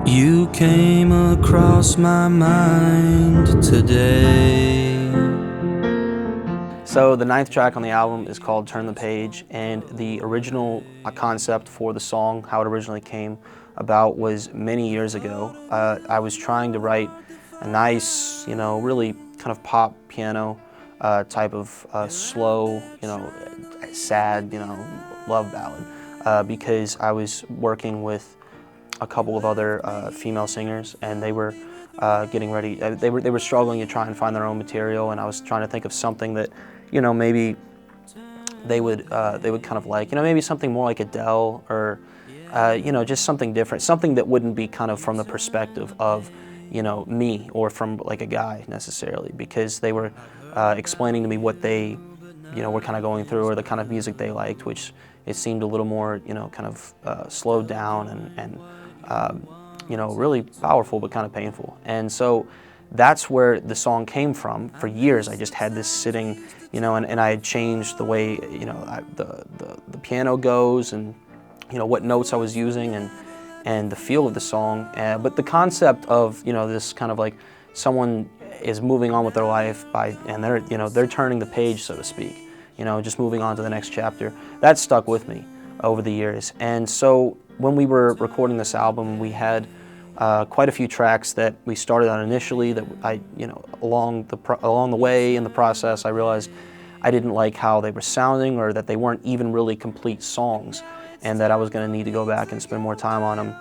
You came across my mind today. So the ninth track on the album is called Turn the Page, and the original concept for the song, how it originally came about, was many years ago. I was trying to write a nice, really kind of pop piano type of slow, sad, love ballad, because I was working with a couple of other female singers, and they were getting ready. They were struggling to try and find their own material, and I was trying to think of something that, maybe they would kind of like, maybe something more like Adele, or just something different, something that wouldn't be kind of from the perspective of, me, or from like a guy necessarily, because they were explaining to me what they, were kind of going through, or the kind of music they liked, which it seemed a little more, kind of slowed down and really powerful, but kind of painful. And so that's where the song came from. For years, I just had this sitting, and I had changed the way, the piano goes, and, what notes I was using, and the feel of the song. But the concept of, this kind of like someone is moving on with their life and they're turning the page, so to speak, just moving on to the next chapter. That stuck with me over the years. And so when we were recording this album, we had quite a few tracks that we started on initially that along the way in the process, I realized I didn't like how they were sounding, or that they weren't even really complete songs, and that I was going to need to go back and spend more time on them.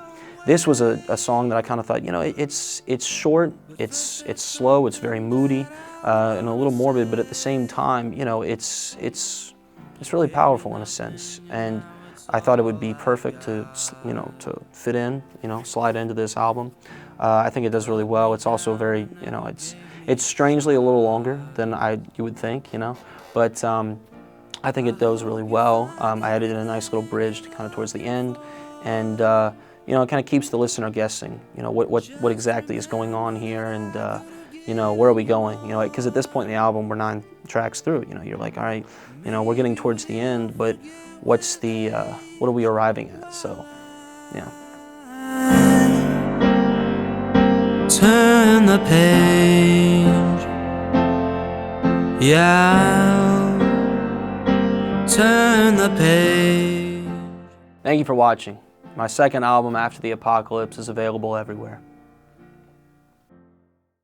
This was a song that I kind of thought, it's short, it's slow, it's very moody, and a little morbid, but at the same time, it's really powerful in a sense. And I thought it would be perfect to fit in, slide into this album. I think it does really well. It's also very, it's strangely a little longer than you would think, but I think it does really well. I added in a nice little bridge kind of towards the end, and it kind of keeps the listener guessing, what exactly is going on here, and where are we going? Because at this point in the album, we're 9 tracks through. You're like, all right, we're getting towards the end, but what are we arriving at? So, yeah. Turn the page. Yeah. Turn the page. Thank you for watching. My second album, After the Apocalypse, is available everywhere.